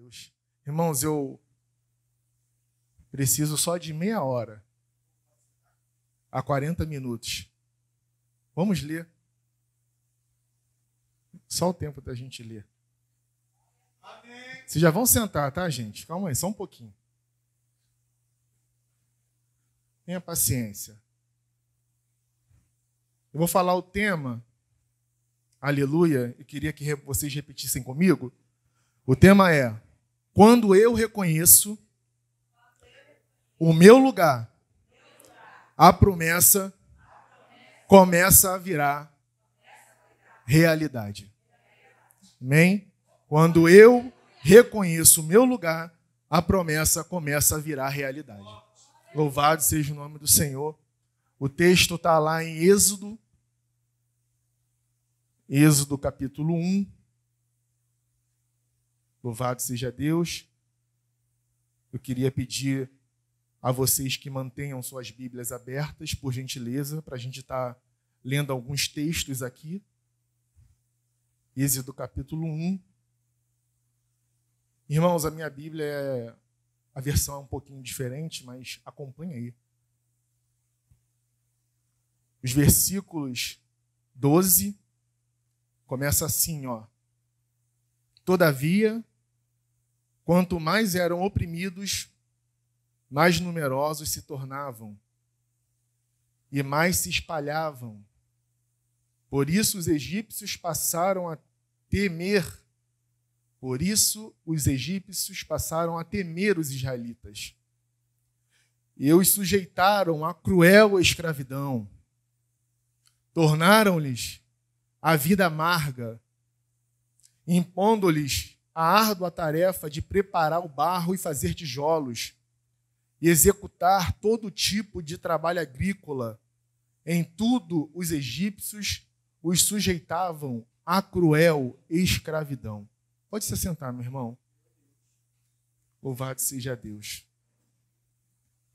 Deus. Irmãos, eu preciso só de meia hora a 40 minutos. Vamos ler. Só o tempo da gente ler. Vocês já vão sentar, tá, gente? Calma aí, só um pouquinho. Tenha paciência. Eu vou falar o tema, aleluia, e queria que vocês repetissem comigo. O tema é: quando eu reconheço o meu lugar, a promessa começa a virar realidade. Amém? Quando eu reconheço o meu lugar, a promessa começa a virar realidade. Louvado seja o nome do Senhor. O texto está lá em Êxodo capítulo 1. Louvado seja Deus. Eu queria pedir a vocês que mantenham suas Bíblias abertas, por gentileza, para a gente estar lendo alguns textos aqui. Êxodo capítulo 1. Irmãos, a minha Bíblia a versão é um pouquinho diferente, mas acompanha aí. Os versículos 12 começa assim, ó. Todavia, quanto mais eram oprimidos, mais numerosos se tornavam e mais se espalhavam. Por isso os egípcios passaram a temer. Por isso os egípcios passaram a temer os israelitas. E os sujeitaram à cruel escravidão. Tornaram-lhes a vida amarga, impondo-lhes a árdua tarefa de preparar o barro e fazer tijolos, e executar todo tipo de trabalho agrícola. Em tudo os egípcios os sujeitavam à cruel escravidão. Pode se sentar, meu irmão. Louvado seja Deus.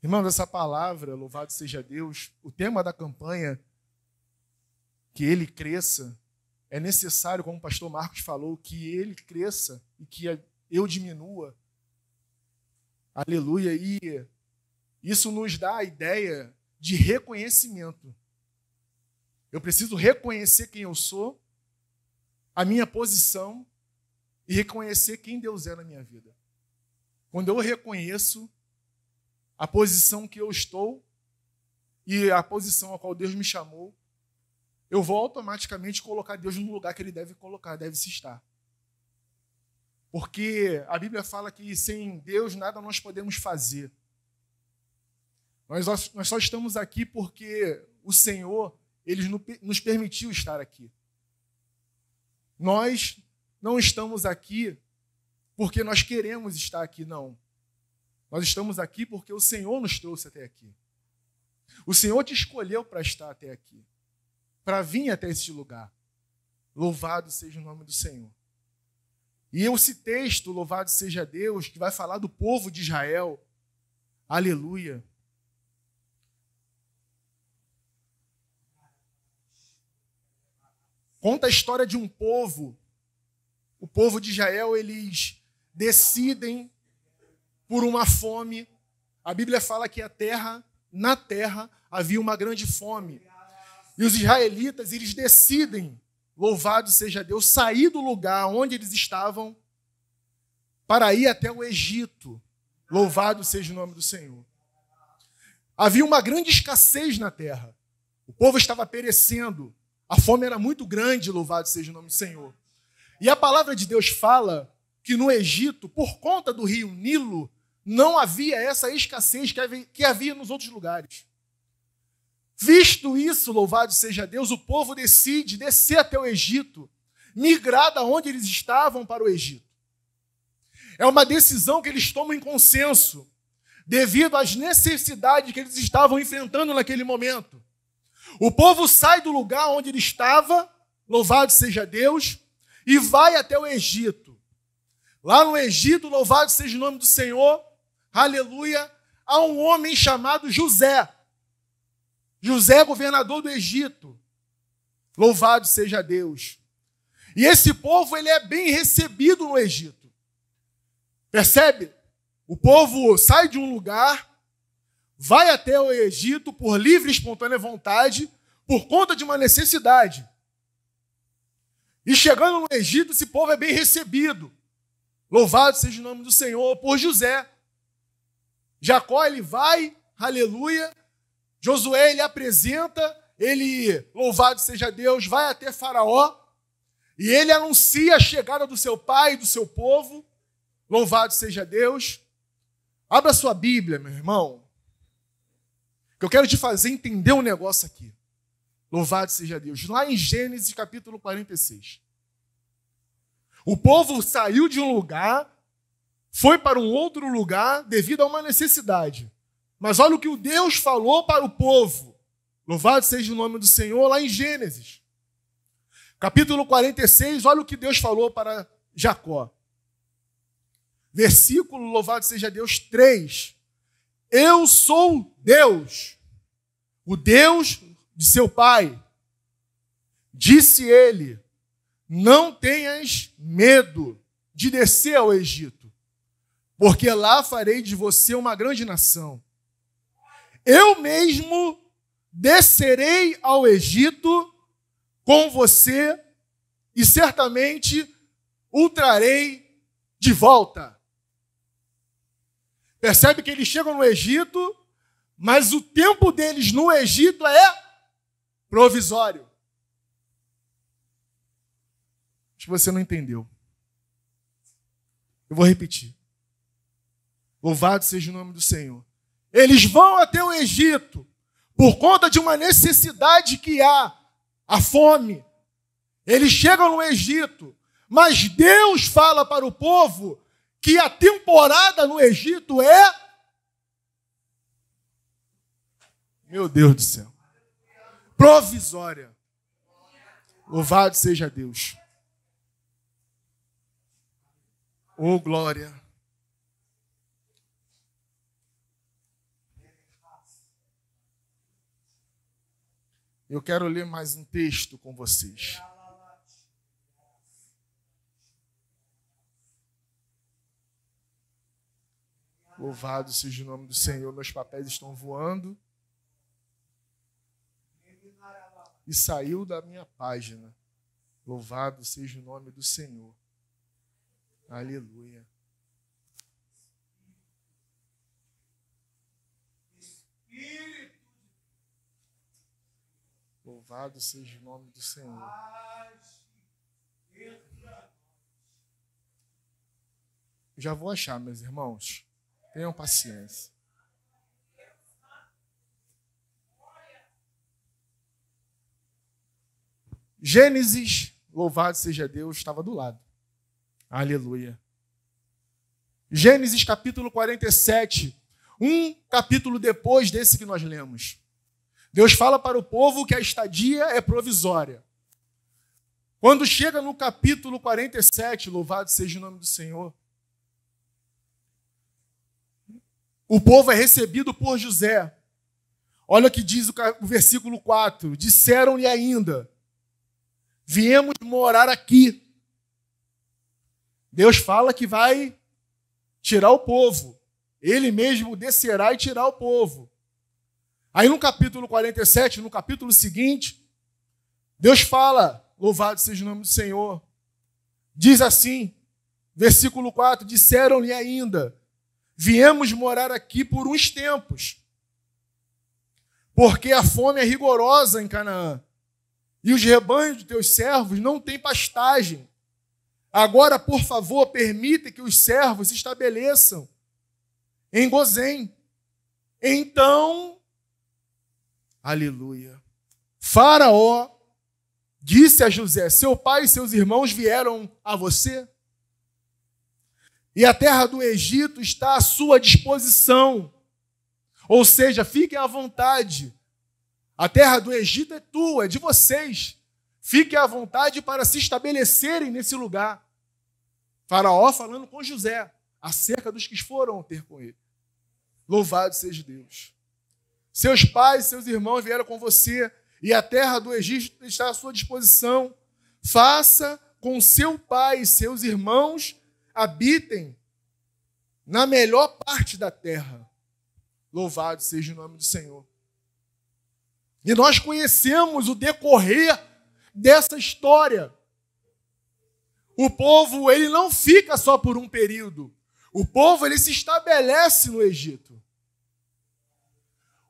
Irmãos, essa palavra, louvado seja Deus, o tema da campanha, que ele cresça, é necessário, como o pastor Marcos falou, que ele cresça e que eu diminua. Aleluia. E isso nos dá a ideia de reconhecimento. Eu preciso reconhecer quem eu sou, a minha posição, e reconhecer quem Deus é na minha vida. Quando eu reconheço a posição que eu estou e a posição a qual Deus me chamou, eu vou automaticamente colocar Deus no lugar que Ele deve colocar, deve se estar. Porque a Bíblia fala que sem Deus nada nós podemos fazer. Nós só estamos aqui porque o Senhor, Ele nos permitiu estar aqui. Nós não estamos aqui porque nós queremos estar aqui, não. Nós estamos aqui porque o Senhor nos trouxe até aqui. O Senhor te escolheu para estar até aqui, para vir até este lugar. Louvado seja o nome do Senhor. E esse texto, louvado seja Deus, que vai falar do povo de Israel. Aleluia. Conta a história de um povo. O povo de Israel, eles decidem por uma fome. A Bíblia fala que na terra havia uma grande fome. E os israelitas, eles decidem, louvado seja Deus, sair do lugar onde eles estavam para ir até o Egito. Louvado seja o nome do Senhor. Havia uma grande escassez na terra. O povo estava perecendo. A fome era muito grande, louvado seja o nome do Senhor. E a palavra de Deus fala que no Egito, por conta do rio Nilo, não havia essa escassez que havia nos outros lugares. Visto isso, louvado seja Deus, o povo decide descer até o Egito, migrar da onde eles estavam para o Egito. É uma decisão que eles tomam em consenso, devido às necessidades que eles estavam enfrentando naquele momento. O povo sai do lugar onde ele estava, louvado seja Deus, e vai até o Egito. Lá no Egito, louvado seja o nome do Senhor, aleluia, há um homem chamado José. José, governador do Egito. Louvado seja Deus. E esse povo, ele é bem recebido no Egito. Percebe? O povo sai de um lugar, vai até o Egito por livre e espontânea vontade, por conta de uma necessidade. E chegando no Egito, esse povo é bem recebido. Louvado seja o nome do Senhor por José. Jacó, ele vai, aleluia. Josué, ele apresenta, ele, louvado seja Deus, vai até Faraó. E ele anuncia a chegada do seu pai e do seu povo. Louvado seja Deus. Abra sua Bíblia, meu irmão. Que eu quero te fazer entender um negócio aqui. Louvado seja Deus. Lá em Gênesis capítulo 46. O povo saiu de um lugar, foi para um outro lugar devido a uma necessidade. Mas olha o que o Deus falou para o povo. Louvado seja o nome do Senhor, lá em Gênesis. Capítulo 46, olha o que Deus falou para Jacó. Versículo, louvado seja Deus, 3. Eu sou Deus, o Deus de seu pai. Disse ele, não tenhas medo de descer ao Egito, porque lá farei de você uma grande nação. Eu mesmo descerei ao Egito com você e certamente o trarei de volta. Percebe que eles chegam no Egito, mas o tempo deles no Egito é provisório. Acho que você não entendeu. Eu vou repetir. Louvado seja o nome do Senhor. Eles vão até o Egito por conta de uma necessidade que há, a fome. Eles chegam no Egito, mas Deus fala para o povo que a temporada no Egito é... Meu Deus do céu. Provisória. Louvado seja Deus. Oh, glória. Eu quero ler mais um texto com vocês. Louvado seja o nome do Senhor. Meus papéis estão voando. E saiu da minha página. Louvado seja o nome do Senhor. Aleluia. Louvado seja o nome do Senhor. Já vou achar, meus irmãos. Tenham paciência. Gênesis, louvado seja Deus, estava do lado. Aleluia. Gênesis capítulo 47, um capítulo depois desse que nós lemos. Deus fala para o povo que a estadia é provisória. Quando chega no capítulo 47, louvado seja o nome do Senhor, o povo é recebido por José. Olha o que diz o versículo 4. Disseram-lhe ainda, viemos morar aqui. Deus fala que vai tirar o povo. Ele mesmo descerá e tirar o povo. Aí no capítulo 47, no capítulo seguinte, Deus fala, louvado seja o nome do Senhor, diz assim, versículo 4, disseram-lhe ainda, viemos morar aqui por uns tempos, porque a fome é rigorosa em Canaã, e os rebanhos de teus servos não têm pastagem. Agora, por favor, permita que os servos se estabeleçam em Gozém. Então, aleluia, Faraó disse a José, seu pai e seus irmãos vieram a você? E a terra do Egito está à sua disposição. Ou seja, fiquem à vontade. A terra do Egito é tua, é de vocês. Fiquem à vontade para se estabelecerem nesse lugar. Faraó falando com José, acerca dos que foram ter com ele. Louvado seja Deus. Seus pais e seus irmãos vieram com você, e a terra do Egito está à sua disposição. Faça com seu pai e seus irmãos habitem na melhor parte da terra. Louvado seja o nome do Senhor. E nós conhecemos o decorrer dessa história. O povo, ele não fica só por um período. O povo, ele se estabelece no Egito.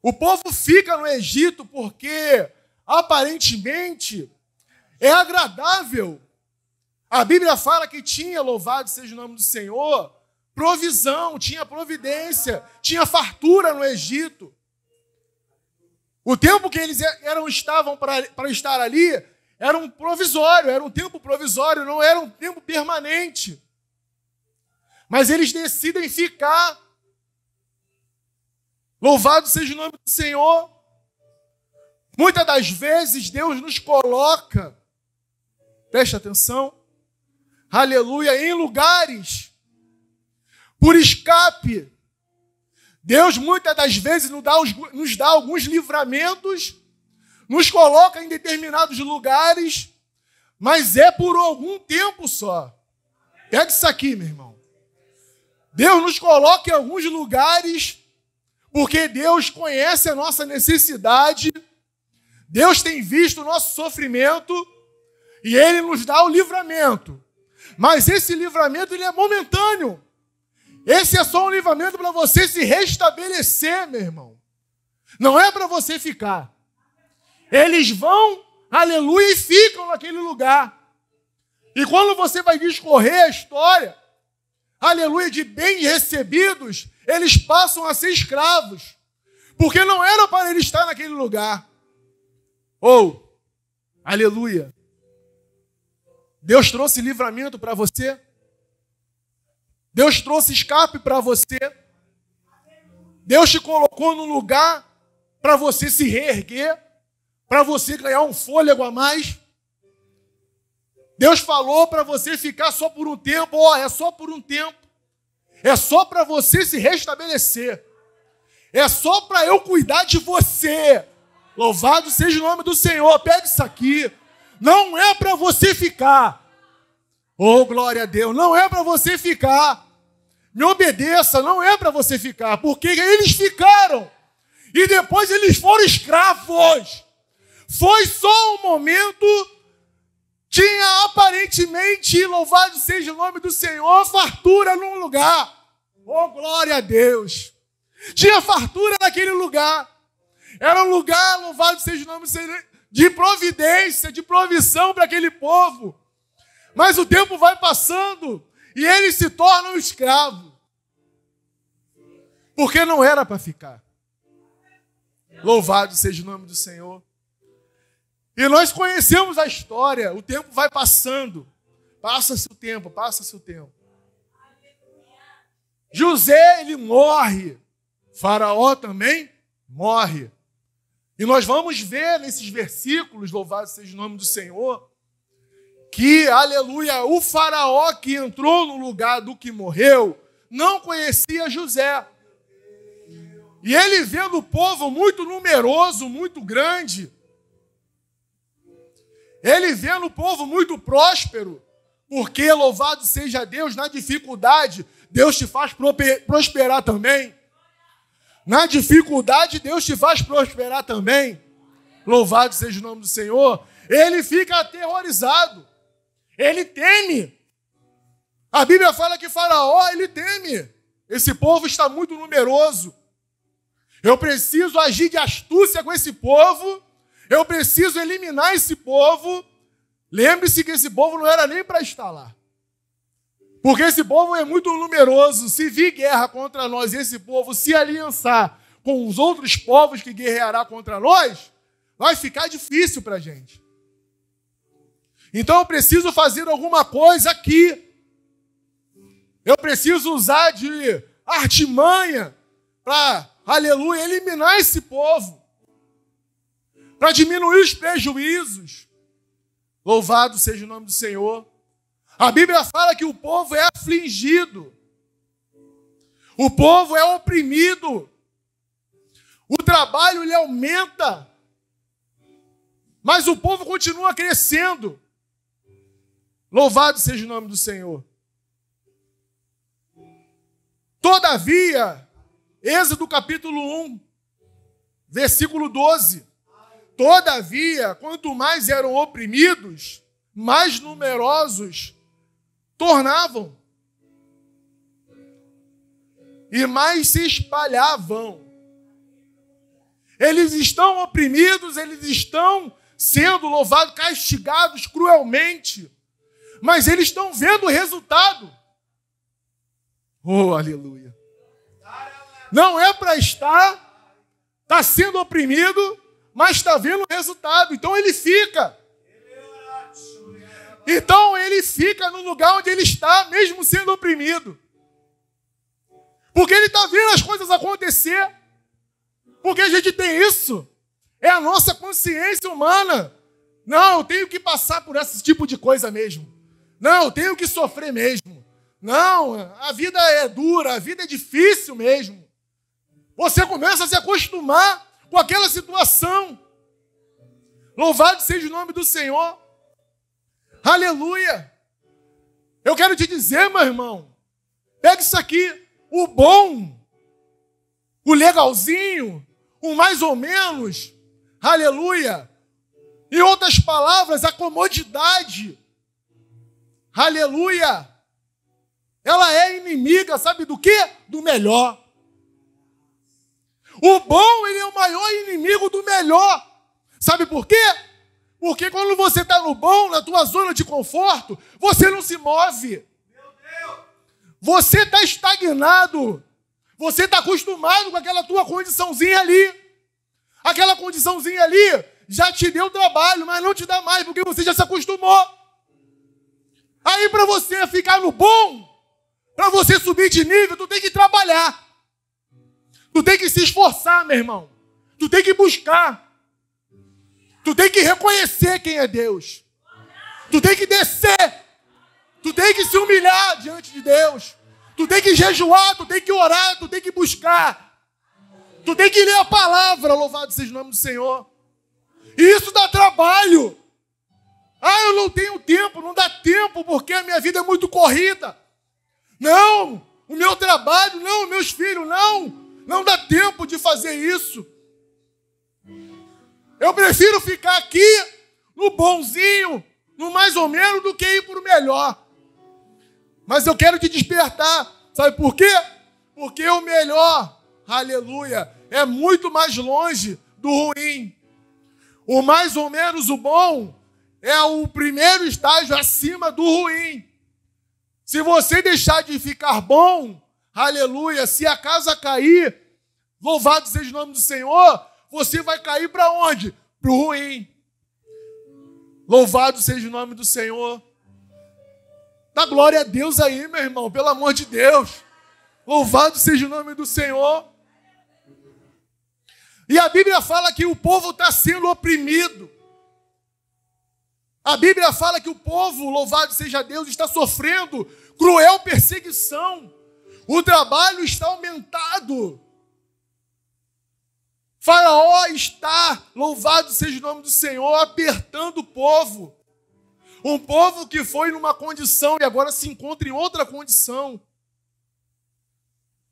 O povo fica no Egito porque, aparentemente, é agradável. A Bíblia fala que tinha, louvado seja o nome do Senhor, provisão, tinha providência, tinha fartura no Egito. O tempo que eles estavam para estar ali era um provisório, era um tempo provisório, não era um tempo permanente. Mas eles decidem ficar. Louvado seja o nome do Senhor. Muitas das vezes Deus nos coloca, preste atenção, aleluia, em lugares por escape. Deus muitas das vezes nos dá alguns livramentos, nos coloca em determinados lugares, mas é por algum tempo só. Pega isso aqui, meu irmão. Deus nos coloca em alguns lugares porque Deus conhece a nossa necessidade, Deus tem visto o nosso sofrimento e Ele nos dá o livramento. Mas esse livramento ele é momentâneo. Esse é só um livramento para você se restabelecer, meu irmão. Não é para você ficar. Eles vão, aleluia, e ficam naquele lugar. E quando você vai discorrer a história, aleluia, de bens recebidos, eles passam a ser escravos. Porque não era para ele estar naquele lugar. Ou, aleluia, Deus trouxe livramento para você. Deus trouxe escape para você. Deus te colocou no lugar para você se reerguer, para você ganhar um fôlego a mais. Deus falou para você ficar só por um tempo. É só por um tempo. É só para você se restabelecer. É só para eu cuidar de você. Louvado seja o nome do Senhor. Pega isso aqui. Não é para você ficar. Oh, glória a Deus. Não é para você ficar. Me obedeça. Não é para você ficar. Porque eles ficaram. E depois eles foram escravos. Foi só um momento. Tinha aparentemente, louvado seja o nome do Senhor, fartura num lugar. Oh, glória a Deus. Tinha fartura naquele lugar. Era um lugar, louvado seja o nome do Senhor, de providência, de provisão para aquele povo. Mas o tempo vai passando e eles se tornam escravos. Porque não era para ficar. Louvado seja o nome do Senhor. E nós conhecemos a história, o tempo vai passando. Passa-se o tempo, passa-se o tempo. José, ele morre. Faraó também morre. E nós vamos ver nesses versículos, louvado seja o nome do Senhor, que, aleluia, o faraó que entrou no lugar do que morreu, não conhecia José. E ele vendo o povo muito numeroso, muito grande, ele vendo o povo muito próspero, porque, louvado seja Deus, na dificuldade, Deus te faz prosperar também. Na dificuldade, Deus te faz prosperar também. Louvado seja o nome do Senhor. Ele fica aterrorizado. Ele teme. A Bíblia fala que Faraó, ele teme. Esse povo está muito numeroso. Eu preciso agir de astúcia com esse povo. Eu preciso eliminar esse povo. Lembre-se que esse povo não era nem para estar lá. Porque esse povo é muito numeroso. Se vir guerra contra nós e esse povo se aliançar com os outros povos que guerreará contra nós, vai ficar difícil para a gente. Então eu preciso fazer alguma coisa aqui. Eu preciso usar de artimanha para, aleluia, eliminar esse povo. Para diminuir os prejuízos. Louvado seja o nome do Senhor. A Bíblia fala que o povo é afligido. O povo é oprimido. O trabalho lhe aumenta. Mas o povo continua crescendo. Louvado seja o nome do Senhor. Todavia, Êxodo capítulo 1, versículo 12. Todavia, quanto mais eram oprimidos, mais numerosos tornavam e mais se espalhavam. Eles estão oprimidos, eles estão sendo louvados, castigados cruelmente, mas eles estão vendo o resultado. Oh, aleluia. Não é para estar, está sendo oprimido, mas está vendo o resultado. Então ele fica. Então ele fica no lugar onde ele está, mesmo sendo oprimido. Porque ele está vendo as coisas acontecer. Porque a gente tem isso. É a nossa consciência humana. Não, eu tenho que passar por esse tipo de coisa mesmo. Não, eu tenho que sofrer mesmo. Não, a vida é dura, a vida é difícil mesmo. Você começa a se acostumar com aquela situação. Louvado seja o nome do Senhor. Aleluia. Eu quero te dizer, meu irmão, pega isso aqui. O bom, o legalzinho, o mais ou menos, aleluia. Em outras palavras, a comodidade, aleluia, ela é inimiga, sabe do quê? Do melhor. O bom, ele é o maior inimigo do melhor. Sabe por quê? Porque quando você está no bom, na tua zona de conforto, você não se move. Você está estagnado. Você está acostumado com aquela tua condiçãozinha ali. Aquela condiçãozinha ali já te deu trabalho, mas não te dá mais, porque você já se acostumou. Aí para você ficar no bom, para você subir de nível, tu tem que trabalhar. Tu tem que se esforçar, meu irmão. Tu tem que buscar. Tu tem que reconhecer quem é Deus. Tu tem que descer. Tu tem que se humilhar diante de Deus. Tu tem que jejuar, tu tem que orar, tu tem que buscar. Tu tem que ler a palavra, louvado seja o nome do Senhor. E isso dá trabalho. Ah, eu não tenho tempo, não dá tempo, porque a minha vida é muito corrida. Não, o meu trabalho, não, meus filhos, não dá tempo de fazer isso. Eu prefiro ficar aqui no bonzinho, no mais ou menos, do que ir para o melhor. Mas eu quero te despertar. Sabe por quê? Porque o melhor, aleluia, é muito mais longe do ruim. O mais ou menos, o bom, é o primeiro estágio acima do ruim. Se você deixar de ficar bom, aleluia, se a casa cair, louvado seja o nome do Senhor, você vai cair para onde? Para o ruim. Louvado seja o nome do Senhor. Dá glória a Deus aí, meu irmão, pelo amor de Deus. Louvado seja o nome do Senhor. E a Bíblia fala que o povo está sendo oprimido. A Bíblia fala que o povo, louvado seja Deus, está sofrendo cruel perseguição. O trabalho está aumentado. Faraó está, louvado seja o nome do Senhor, apertando o povo. Um povo que foi numa condição e agora se encontra em outra condição.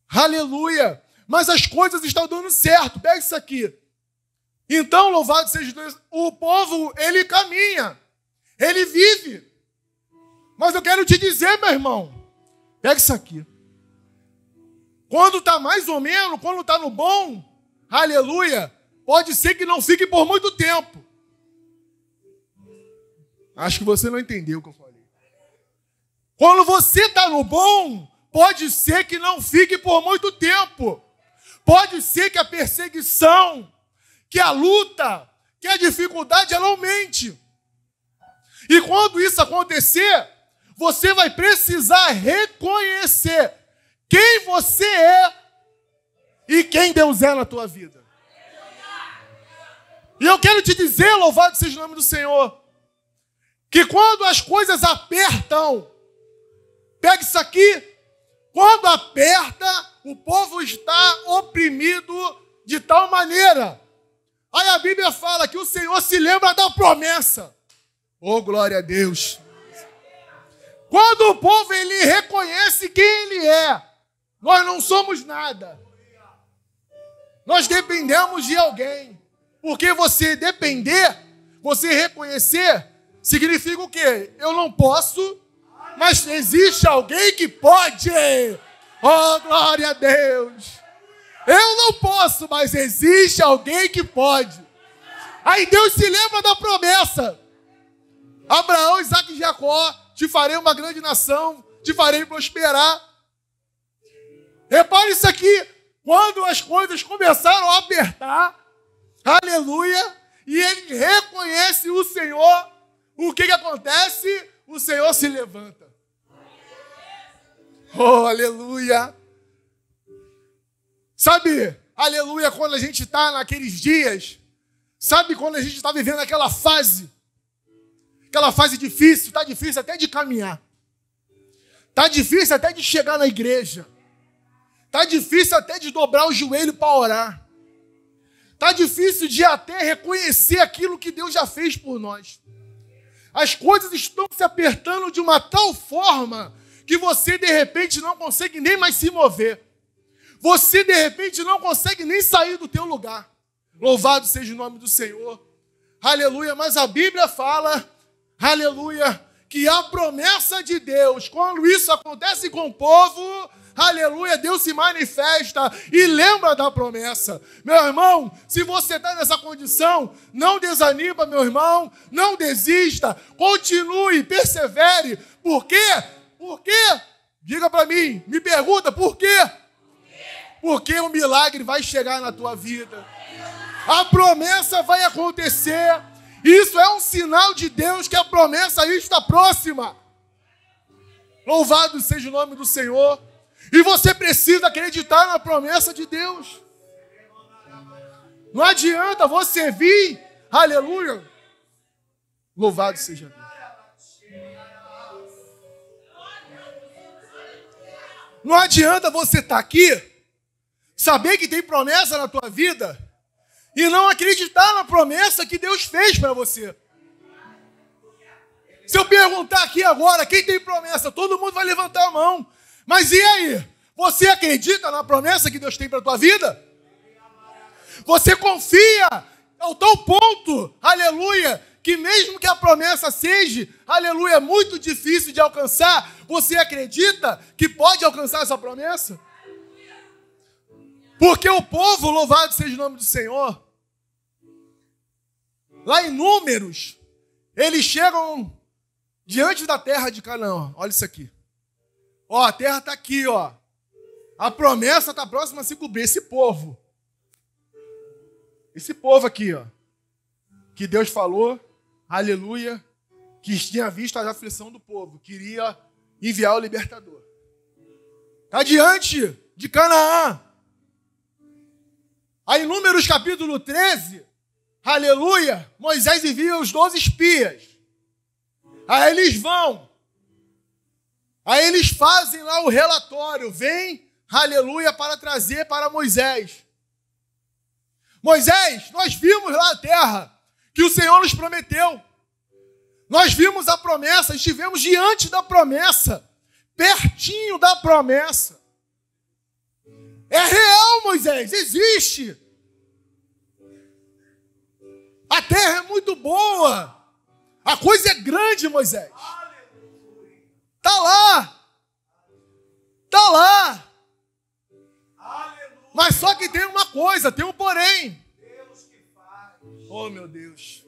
Aleluia! Mas as coisas estão dando certo. Pega isso aqui. Então, louvado seja Deus, o povo, ele caminha. Ele vive. Mas eu quero te dizer, meu irmão, pega isso aqui. Quando está mais ou menos, quando está no bom, aleluia, pode ser que não fique por muito tempo. Acho que você não entendeu o que eu falei. Quando você está no bom, pode ser que não fique por muito tempo. Pode ser que a perseguição, que a luta, que a dificuldade, ela aumente. E quando isso acontecer, você vai precisar reconhecer quem você é e quem Deus é na tua vida. E eu quero te dizer, louvado seja o nome do Senhor, que quando as coisas apertam, pega isso aqui, quando aperta, o povo está oprimido de tal maneira. Aí a Bíblia fala que o Senhor se lembra da promessa. Oh, glória a Deus. Quando o povo ele reconhece quem ele é, Nós não somos nada. Nós dependemos de alguém. Porque você depender, você reconhecer, significa o quê? Eu não posso, mas existe alguém que pode. Oh, glória a Deus. Eu não posso, mas existe alguém que pode. Aí Deus se lembra da promessa. Abraão, Isaac e Jacó, te farei uma grande nação, te farei prosperar. Repare isso aqui. Quando as coisas começaram a apertar, aleluia, e ele reconhece o Senhor, o que acontece? O Senhor se levanta. Oh, aleluia. Sabe, aleluia, quando a gente está naqueles dias, sabe quando a gente está vivendo aquela fase difícil, está difícil até de caminhar, está difícil até de chegar na igreja, está difícil até de dobrar o joelho para orar, está difícil de até reconhecer aquilo que Deus já fez por nós. As coisas estão se apertando de uma tal forma que você de repente não consegue nem mais se mover. Você, de repente, não consegue nem sair do teu lugar. Louvado seja o nome do Senhor. Aleluia. Mas a Bíblia fala, aleluia, que a promessa de Deus, quando isso acontece com o povo, aleluia, Deus se manifesta e lembra da promessa. Meu irmão, se você está nessa condição, não desanima, meu irmão, não desista, continue, persevere. Por quê? Por quê? Diga para mim, me pergunta, por quê? Porque o milagre vai chegar na tua vida. A promessa vai acontecer. Isso é um sinal de Deus que a promessa está próxima. Louvado seja o nome do Senhor. E você precisa acreditar na promessa de Deus. Não adianta você vir, aleluia. Louvado seja Deus. Não adianta você estar aqui, saber que tem promessa na tua vida e não acreditar na promessa que Deus fez para você. Se eu perguntar aqui agora, quem tem promessa? Todo mundo vai levantar a mão. Mas e aí? Você acredita na promessa que Deus tem para a tua vida? Você confia ao tal ponto, aleluia, que mesmo que a promessa seja, aleluia, muito difícil de alcançar, você acredita que pode alcançar essa promessa? Porque o povo, louvado seja o nome do Senhor, lá em Números, eles chegam diante da terra de Canaã. Olha isso aqui. Ó, a terra está aqui, ó. A promessa está próxima a se cumprir. Esse povo aqui, ó, que Deus falou, aleluia, que tinha visto a aflição do povo, queria enviar o libertador. Está diante de Canaã. Aí em Números capítulo 13, aleluia, Moisés envia os 12 espias. Aí eles vão. Aí eles fazem lá o relatório. Vem, aleluia, para trazer para Moisés. Moisés, nós vimos lá a terra que o Senhor nos prometeu. Nós vimos a promessa, estivemos diante da promessa, pertinho da promessa. É real, Moisés, existe. A terra é muito boa. A coisa é grande, Moisés. Está lá. Está lá. Mas só que tem uma coisa, tem um porém. Oh, meu Deus.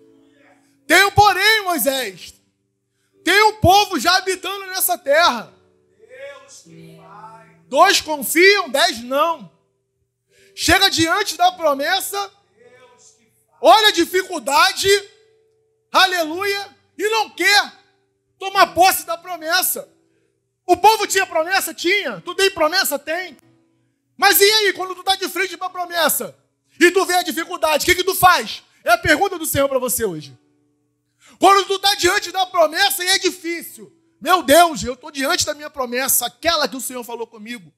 Tem um porém, Moisés. Tem um povo já habitando nessa terra. 2 confiam, 10 não. Chega diante da promessa, olha a dificuldade, aleluia, e não quer tomar posse da promessa. O povo tinha promessa? Tinha. Tu tem promessa? Tem. Mas e aí, quando tu está de frente para a promessa e tu vê a dificuldade, o que tu faz? É a pergunta do Senhor para você hoje. Quando tu está diante da promessa e é difícil, meu Deus, eu estou diante da minha promessa, aquela que o Senhor falou comigo.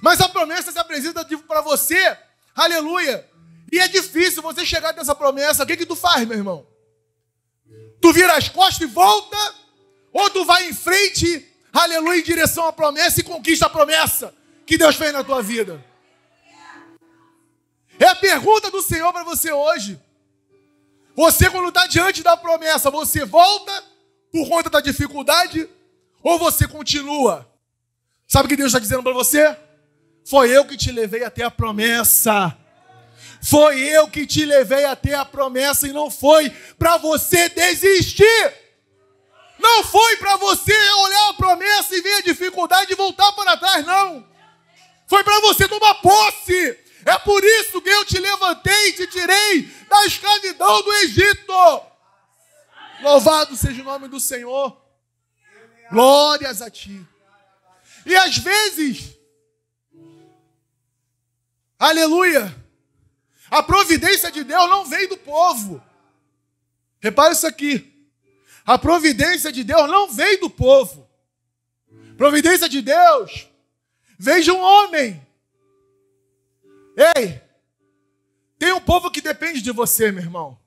Mas a promessa se apresenta para você, aleluia, e é difícil você chegar nessa promessa. O que tu faz, meu irmão? Tu vira as costas e volta? Ou tu vai em frente, aleluia, em direção à promessa e conquista a promessa? que Deus fez na tua vida? É a pergunta do Senhor para você hoje. Você, quando está diante da promessa, você volta por conta da dificuldade ou você continua? Sabe o que Deus está dizendo para você? Foi eu que te levei até a promessa. Foi eu que te levei até a promessa e não foi para você desistir. Não foi para você olhar a promessa e ver a dificuldade e voltar para trás, não. Foi para você tomar posse. É por isso que eu te levantei e te tirei da escravidão do Egito. Louvado seja o nome do Senhor. Glórias a ti. E às vezes, aleluia, a providência de Deus não vem do povo. Repara isso aqui. A providência de Deus não vem do povo. A providência de Deus vem de um homem. Ei, tem um povo que depende de você, meu irmão.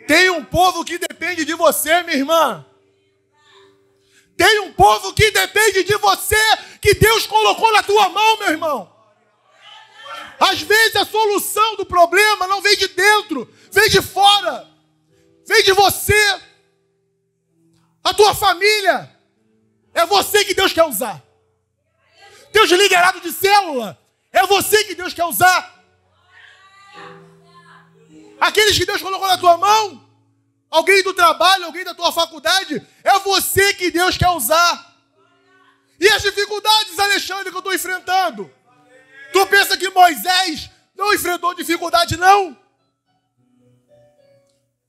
Tem um povo que depende de você, minha irmã. Tem um povo que depende de você, que Deus colocou na tua mão, meu irmão. Às vezes a solução do problema não vem de dentro, vem de fora. Vem de você. A tua família. É você que Deus quer usar. Teus liderados de célula. É você que Deus quer usar. Aqueles que Deus colocou na tua mão. Alguém do trabalho, alguém da tua faculdade. É você que Deus quer usar. E as dificuldades, Alexandre, que eu estou enfrentando? Tu pensa que Moisés não enfrentou dificuldade, não?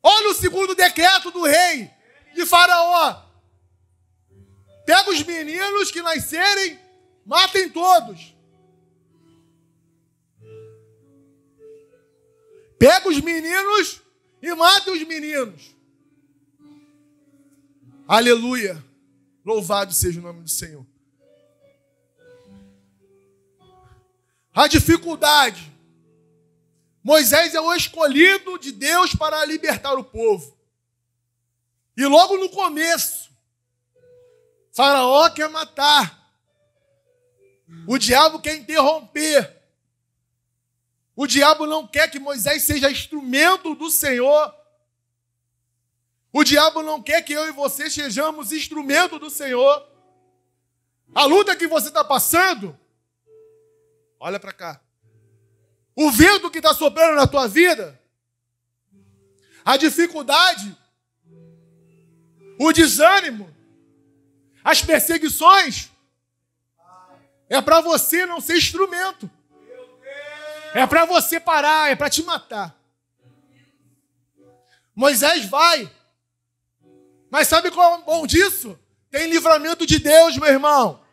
Olha o segundo decreto do rei de Faraó. Pega os meninos que nascerem, matem todos. Pega os meninos e mata os meninos. Aleluia. Louvado seja o nome do Senhor. A dificuldade. Moisés é o escolhido de Deus para libertar o povo. E logo no começo, Faraó quer matar. O diabo quer interromper. O diabo não quer que Moisés seja instrumento do Senhor. O diabo não quer que eu e você sejamos instrumento do Senhor. A luta que você está passando, olha para cá. O vento que está soprando na tua vida, a dificuldade, o desânimo, as perseguições, é para você não ser instrumento. É para você parar, é para te matar. Moisés vai. Mas sabe qual é o bom disso? Tem livramento de Deus, meu irmão.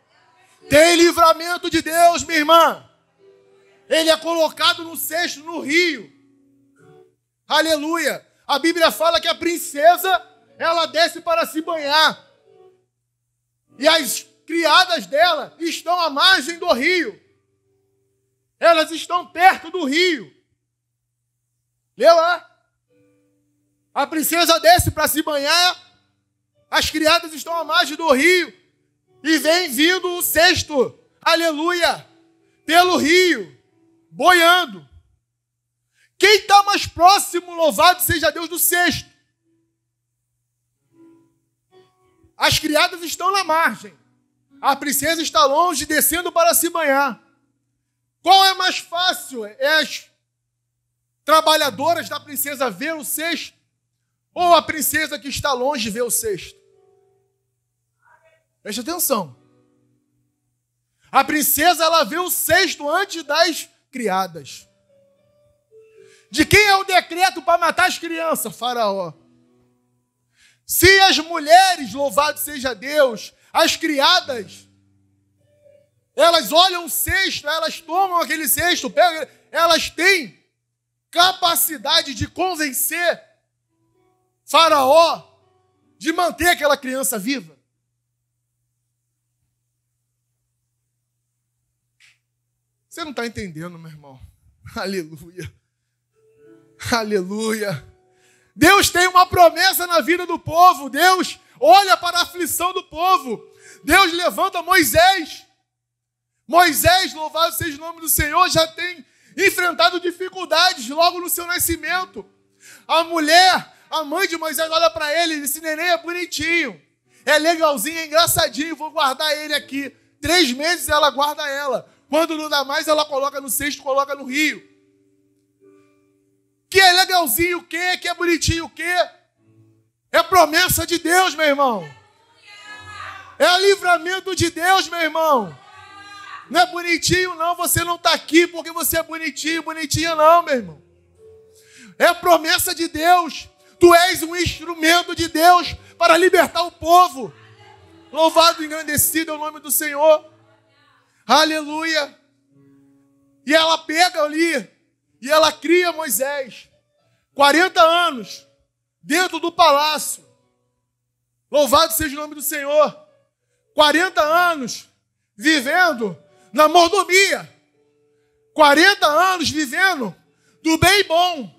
Tem livramento de Deus, minha irmã. Ele é colocado no cesto, no rio. Aleluia. A Bíblia fala que a princesa, ela desce para se banhar. E as criadas dela estão à margem do rio. Elas estão perto do rio. Lê lá. A princesa desce para se banhar. As criadas estão à margem do rio. E vem vindo o cesto. Aleluia. Pelo rio. Boiando. Quem está mais próximo, louvado seja Deus, do cesto? As criadas estão na margem. A princesa está longe, descendo para se banhar. Qual é mais fácil? É as trabalhadoras da princesa ver o cesto? Ou a princesa que está longe ver o cesto? Preste atenção. A princesa, ela vê o cesto antes das criadas. De quem é o decreto para matar as crianças? Faraó. Se as mulheres, louvado seja Deus, as criadas, elas olham o cesto, elas tomam aquele cesto, pegam, elas têm capacidade de convencer Faraó de manter aquela criança viva. Você não está entendendo, meu irmão. Aleluia. Aleluia. Deus tem uma promessa na vida do povo. Deus olha para a aflição do povo. Deus levanta Moisés Moisés, louvado seja o nome do Senhor, já tem enfrentado dificuldades logo no seu nascimento. A mulher, a mãe de Moisés, olha para ele e diz: esse neném é bonitinho, é legalzinho, é engraçadinho, vou guardar ele aqui. 3 meses ela guarda ela. Quando não dá mais, ela coloca no cesto, coloca no rio. Que é legalzinho o quê? Que é bonitinho o quê? É promessa de Deus, meu irmão. É livramento de Deus, meu irmão. Não é bonitinho, não. Você não está aqui porque você é bonitinho, bonitinha, não, meu irmão. É promessa de Deus. Tu és um instrumento de Deus para libertar o povo. Louvado e engrandecido é o nome do Senhor. Aleluia. E ela pega ali e ela cria Moisés. 40 anos dentro do palácio. Louvado seja o nome do Senhor. 40 anos vivendo na mordomia. 40 anos vivendo do bem bom.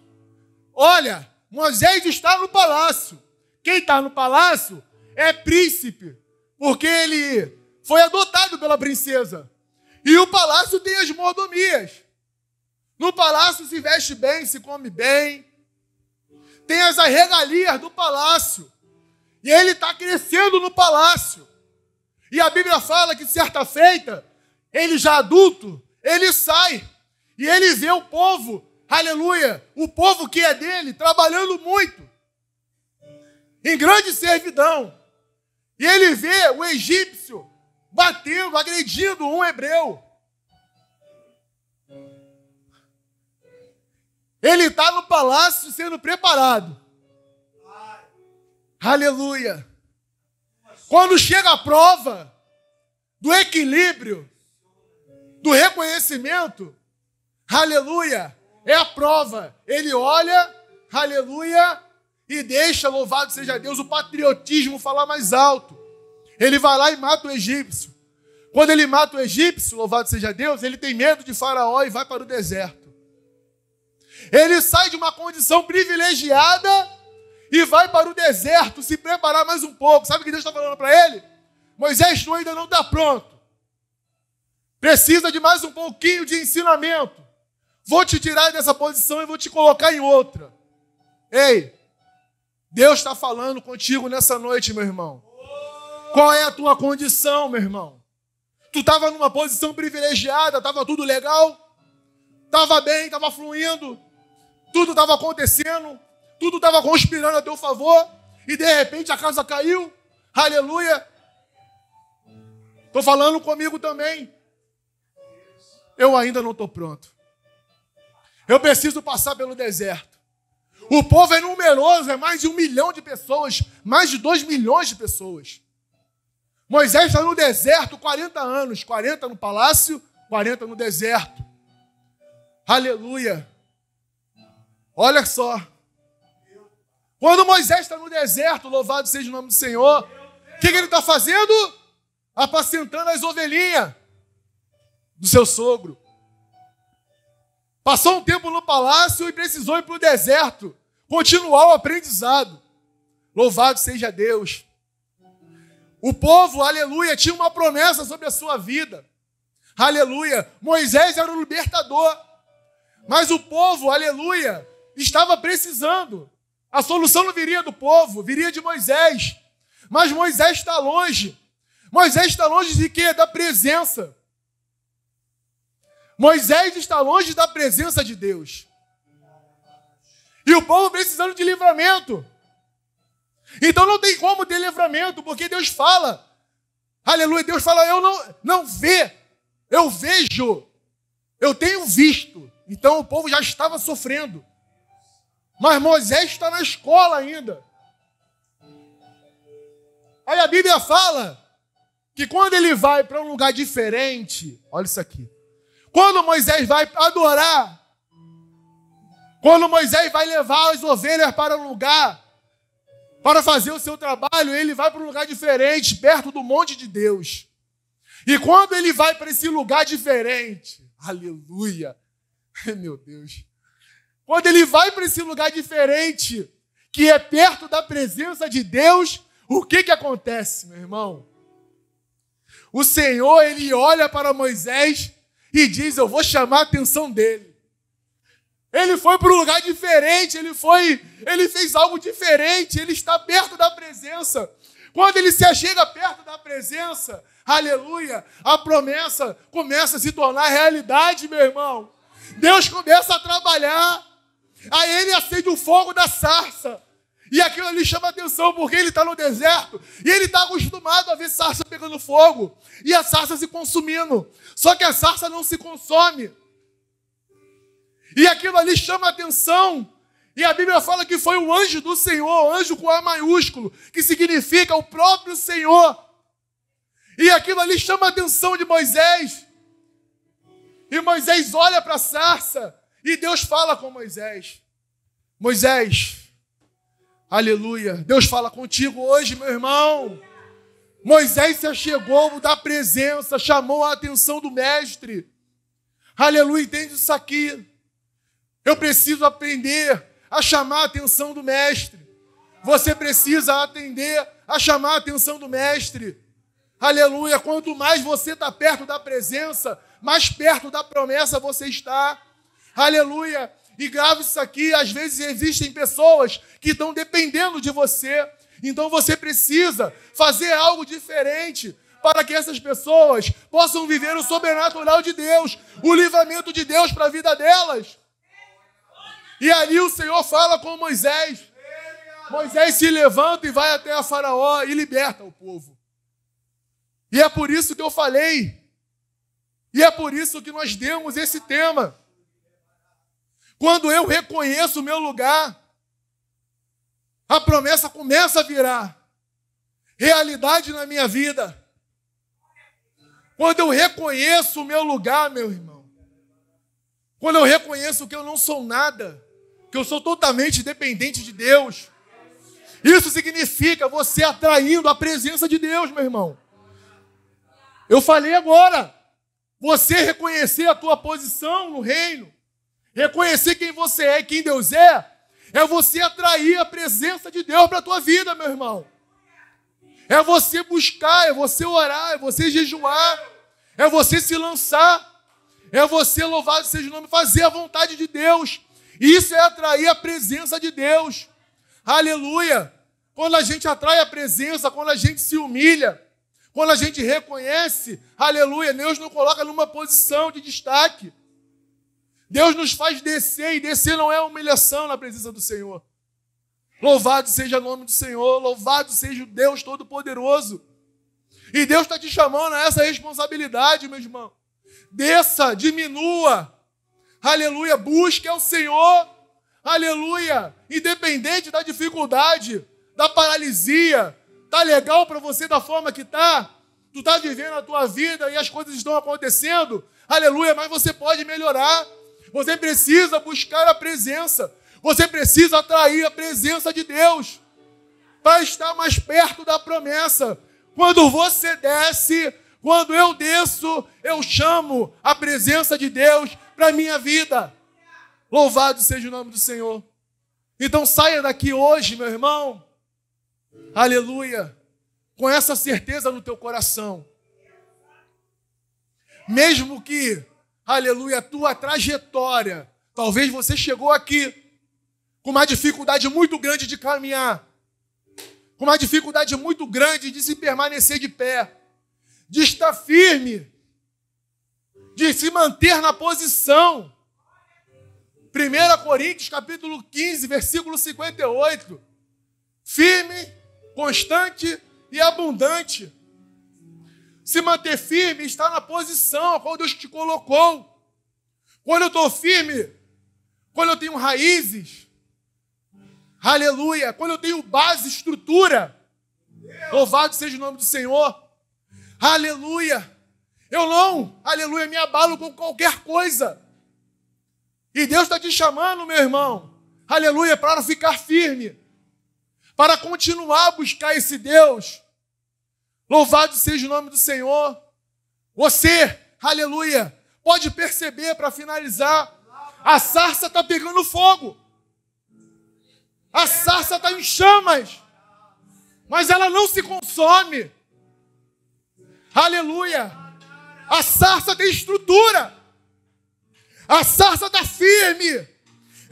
Olha, Moisés está no palácio. Quem está no palácio é príncipe, porque ele foi adotado pela princesa. E o palácio tem as mordomias. No palácio se veste bem, se come bem. Tem as regalias do palácio. E ele está crescendo no palácio. E a Bíblia fala que certa feita, ele já adulto, ele sai. E ele vê o povo, aleluia, o povo que é dele, trabalhando muito. Em grande servidão. E ele vê o egípcio batendo, agredindo um hebreu. Ele está no palácio sendo preparado. Aleluia. Quando chega a prova do equilíbrio, do reconhecimento, aleluia, é a prova. Ele olha, aleluia, e deixa, louvado seja Deus, o patriotismo falar mais alto. Ele vai lá e mata o egípcio. Quando ele mata o egípcio, louvado seja Deus, ele tem medo de Faraó e vai para o deserto. Ele sai de uma condição privilegiada e vai para o deserto se preparar mais um pouco. Sabe o que Deus está falando para ele? Moisés, tu ainda não está pronto. Precisa de mais um pouquinho de ensinamento. Vou te tirar dessa posição e vou te colocar em outra. Ei, Deus está falando contigo nessa noite, meu irmão. Qual é a tua condição, meu irmão? Tu estava numa posição privilegiada, estava tudo legal, estava bem, estava fluindo, tudo estava acontecendo, tudo estava conspirando a teu favor, e de repente a casa caiu, aleluia. Estou falando comigo também. Eu ainda não estou pronto. Eu preciso passar pelo deserto. O povo é numeroso, é mais de 1 milhão de pessoas, mais de 2 milhões de pessoas. Moisés está no deserto 40 anos, 40 no palácio, 40 no deserto. Aleluia. Olha só. Quando Moisés está no deserto, louvado seja o nome do Senhor, o que ele está fazendo? Apacentando as ovelhinhas do seu sogro. Passou um tempo no palácio e precisou ir para o deserto, continuar o aprendizado. Louvado seja Deus. O povo, aleluia, tinha uma promessa sobre a sua vida. Aleluia. Moisés era o libertador. Mas o povo, aleluia, estava precisando. A solução não viria do povo, viria de Moisés. Mas Moisés está longe. Moisés está longe de quê? Da presença. Moisés está longe da presença de Deus. E o povo precisando de livramento. Então não tem como ter livramento, porque Deus fala. Aleluia, Deus fala, eu não vê, eu vejo, eu tenho visto. Então o povo já estava sofrendo. Mas Moisés está na escola ainda. Aí a Bíblia fala que quando ele vai para um lugar diferente, olha isso aqui. Quando Moisés vai adorar, quando Moisés vai levar as ovelhas para um lugar, para fazer o seu trabalho, ele vai para um lugar diferente, perto do monte de Deus. E quando ele vai para esse lugar diferente, aleluia, meu Deus. Quando ele vai para esse lugar diferente, que é perto da presença de Deus, o que acontece, meu irmão? o Senhor, ele olha para Moisés e diz: eu vou chamar a atenção dele. Ele foi para um lugar diferente, ele fez algo diferente, ele está perto da presença. Quando ele se achega perto da presença, aleluia, a promessa começa a se tornar realidade, meu irmão. Deus começa a trabalhar, aí ele acende o fogo da sarça. E aquilo ali chama atenção, porque ele está no deserto e ele está acostumado a ver sarça pegando fogo e a sarça se consumindo. Só que a sarça não se consome. E aquilo ali chama atenção. E a Bíblia fala que foi o anjo do Senhor, anjo com A maiúsculo, que significa o próprio Senhor. E aquilo ali chama a atenção de Moisés. E Moisés olha para a sarça e Deus fala com Moisés. Moisés, aleluia, Deus fala contigo hoje, meu irmão. Moisés se achegou da presença, chamou a atenção do mestre. Aleluia, entende isso aqui? Eu preciso aprender a chamar a atenção do mestre. Você precisa atender a chamar a atenção do mestre. Aleluia, quanto mais você está perto da presença, mais perto da promessa você está. Aleluia, e grave isso aqui, às vezes existem pessoas que estão dependendo de você. Então você precisa fazer algo diferente para que essas pessoas possam viver o sobrenatural de Deus, o livramento de Deus para a vida delas. E ali o Senhor fala com Moisés. Moisés se levanta e vai até a Faraó e liberta o povo. E é por isso que eu falei. E é por isso que nós demos esse tema. Quando eu reconheço o meu lugar, a promessa começa a virar realidade na minha vida. Quando eu reconheço o meu lugar, meu irmão. Quando eu reconheço que eu não sou nada, que eu sou totalmente dependente de Deus. Isso significa você atraindo a presença de Deus, meu irmão. Eu falei agora, você reconhecer a tua posição no reino, reconhecer quem você é e quem Deus é você atrair a presença de Deus para a tua vida, meu irmão. É você buscar, é você orar, é você jejuar, é você se lançar, é você, louvado seja o nome, fazer a vontade de Deus. Isso é atrair a presença de Deus. Aleluia! Quando a gente atrai a presença, quando a gente se humilha, quando a gente reconhece, aleluia, Deus nos coloca numa posição de destaque. Deus nos faz descer, e descer não é humilhação na presença do Senhor. Louvado seja o nome do Senhor, louvado seja o Deus Todo-Poderoso. E Deus está te chamando a essa responsabilidade, meu irmão. Desça, diminua, aleluia, busque ao Senhor, aleluia, independente da dificuldade, da paralisia. Tá legal para você da forma que tá? Tu tá vivendo a tua vida e as coisas estão acontecendo, aleluia, mas você pode melhorar. Você precisa buscar a presença. Você precisa atrair a presença de Deus para estar mais perto da promessa. Quando você desce, quando eu desço, eu chamo a presença de Deus para a minha vida. Louvado seja o nome do Senhor. Então saia daqui hoje, meu irmão, aleluia, com essa certeza no teu coração. Mesmo que, aleluia, a tua trajetória, talvez você chegou aqui com uma dificuldade muito grande de caminhar, com uma dificuldade muito grande de se permanecer de pé, de estar firme, de se manter na posição. 1 Coríntios, capítulo 15, versículo 58. Firme, constante e abundante. Se manter firme, está na posição a qual Deus te colocou. Quando eu estou firme, quando eu tenho raízes, aleluia, quando eu tenho base, estrutura, louvado seja o nome do Senhor, aleluia, eu não, aleluia, me abalo com qualquer coisa. E Deus está te chamando, meu irmão, aleluia, para ficar firme, para continuar a buscar esse Deus. Louvado seja o nome do Senhor. Você, aleluia, pode perceber, para finalizar, a sarça está pegando fogo. A sarça está em chamas, mas ela não se consome. Aleluia! A sarça tem estrutura. A sarça está firme.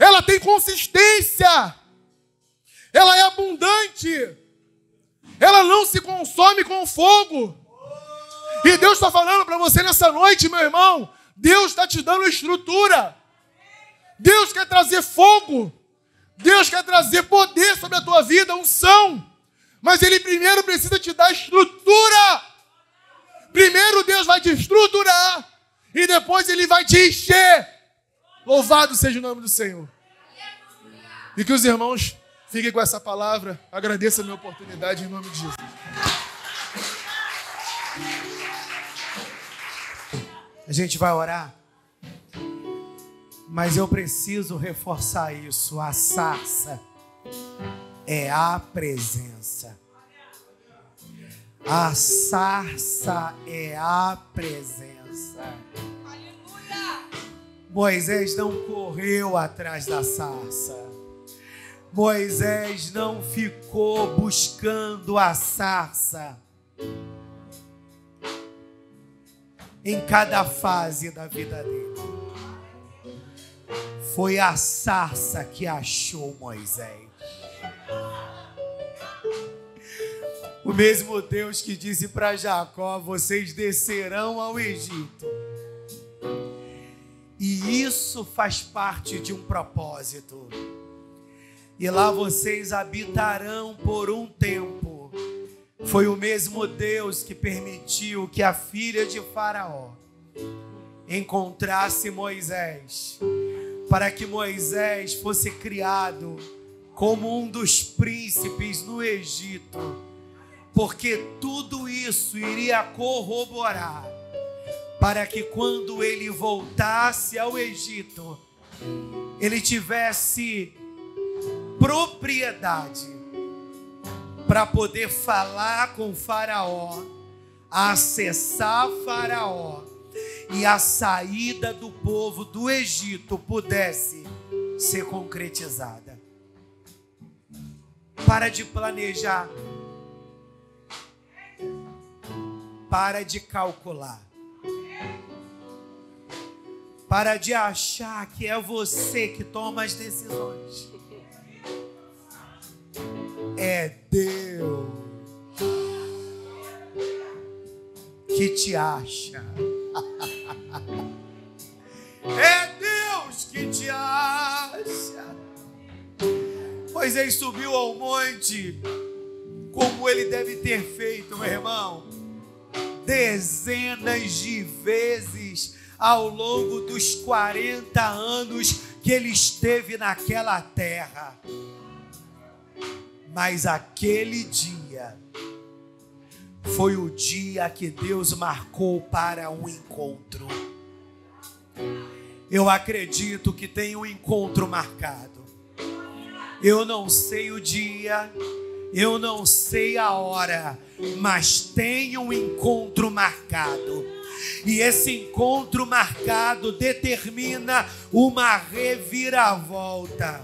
Ela tem consistência. Ela é abundante. Ela não se consome com fogo. E Deus está falando para você nessa noite, meu irmão. Deus está te dando estrutura. Deus quer trazer fogo. Deus quer trazer poder sobre a tua vida, unção. Mas Ele primeiro precisa te dar estrutura. Primeiro Deus vai te estruturar. E depois Ele vai te encher. Louvado seja o nome do Senhor. E que os irmãos fiquem com essa palavra. Agradeço a minha oportunidade em nome de Jesus. A gente vai orar, mas eu preciso reforçar isso. A sarça é a presença. A sarça é a presença. Moisés não correu atrás da sarça. Moisés não ficou buscando a sarça em cada fase da vida dele. Foi a sarça que achou Moisés. O mesmo Deus que disse para Jacó: vocês descerão ao Egito. E isso faz parte de um propósito. E lá vocês habitarão por um tempo. Foi o mesmo Deus que permitiu que a filha de Faraó encontrasse Moisés, para que Moisés fosse criado como um dos príncipes no Egito, porque tudo isso iria corroborar para que quando ele voltasse ao Egito, ele tivesse propriedade para poder falar com Faraó, acessar Faraó, e a saída do povo do Egito pudesse ser concretizada. Para de planejar. Para de calcular. Para de achar que é você que toma as decisões. É Deus que te acha. É Deus que te acha. Moisés subiu ao monte, como ele deve ter feito, meu irmão, dezenas de vezes ao longo dos 40 anos que ele esteve naquela terra. Mas aquele dia foi o dia que Deus marcou para um encontro. Eu acredito que tem um encontro marcado. Eu não sei o dia, eu não sei a hora, mas tem um encontro marcado. E esse encontro marcado determina uma reviravolta.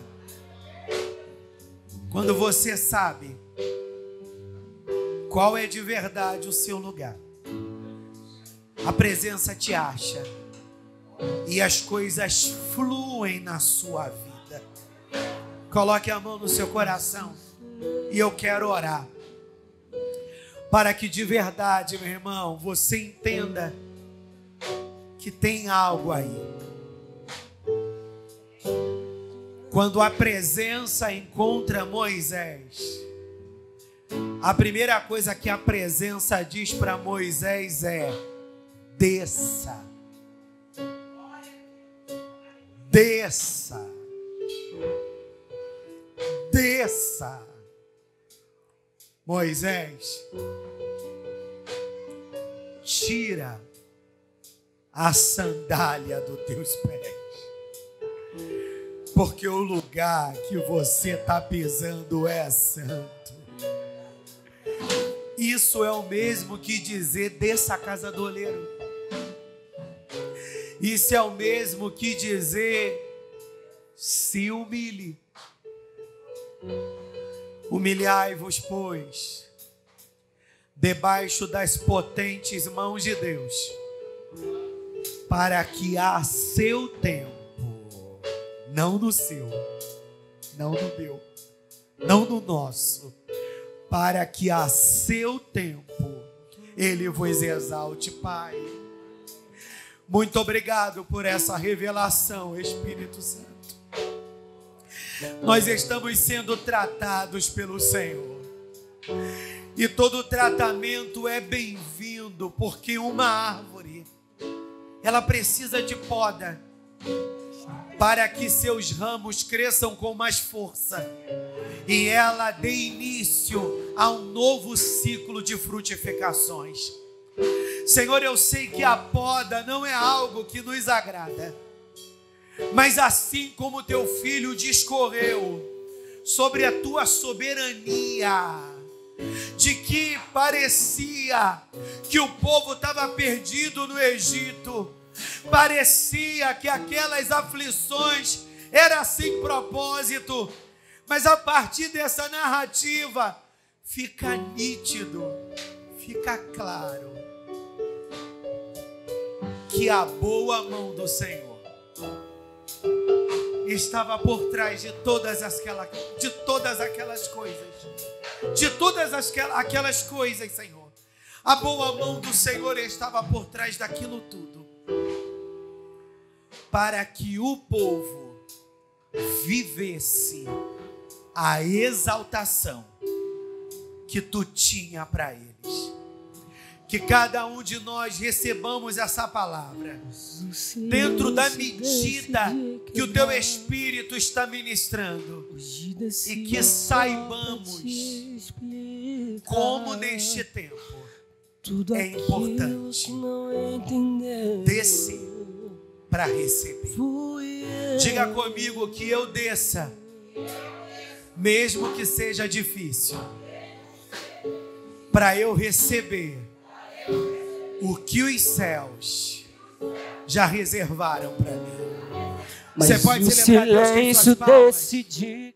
Quando você sabe qual é de verdade o seu lugar, a presença te acha e as coisas fluem na sua vida. Coloque a mão no seu coração e eu quero orar para que de verdade, meu irmão, você entenda que tem algo aí. Quando a presença encontra Moisés, a primeira coisa que a presença diz para Moisés é: desça. Desça. Desça. Moisés, tira a sandália dos teus pés, porque o lugar que você está pisando é santo. Isso é o mesmo que dizer: desça a casa do oleiro. Isso é o mesmo que dizer: se humilhe. Humilhai-vos, pois, debaixo das potentes mãos de Deus, para que a seu tempo, não no seu, não no meu, não no nosso, para que a seu tempo Ele vos exalte, Pai. Muito obrigado por essa revelação, Espírito Santo. Nós estamos sendo tratados pelo Senhor. E todo tratamento é bem-vindo, porque uma árvore, ela precisa de poda para que seus ramos cresçam com mais força e ela dê início a um novo ciclo de frutificações. Senhor, eu sei que a poda não é algo que nos agrada, mas assim como teu filho discorreu sobre a tua soberania, de que parecia que o povo estava perdido no Egito, parecia que aquelas aflições eram sem propósito, mas a partir dessa narrativa fica nítido, fica claro que a boa mão do Senhor estava por trás de todas aquelas coisas, Senhor. A boa mão do Senhor estava por trás daquilo tudo, para que o povo vivesse a exaltação que tu tinha para eles. Que cada um de nós recebamos essa palavra dentro da medida que o teu Espírito está ministrando, e que saibamos como neste tempo é importante descer para receber. Diga comigo que eu desça, mesmo que seja difícil, para eu receber o que os céus já reservaram para mim. Mas você pode o se lembrar silêncio desse dia.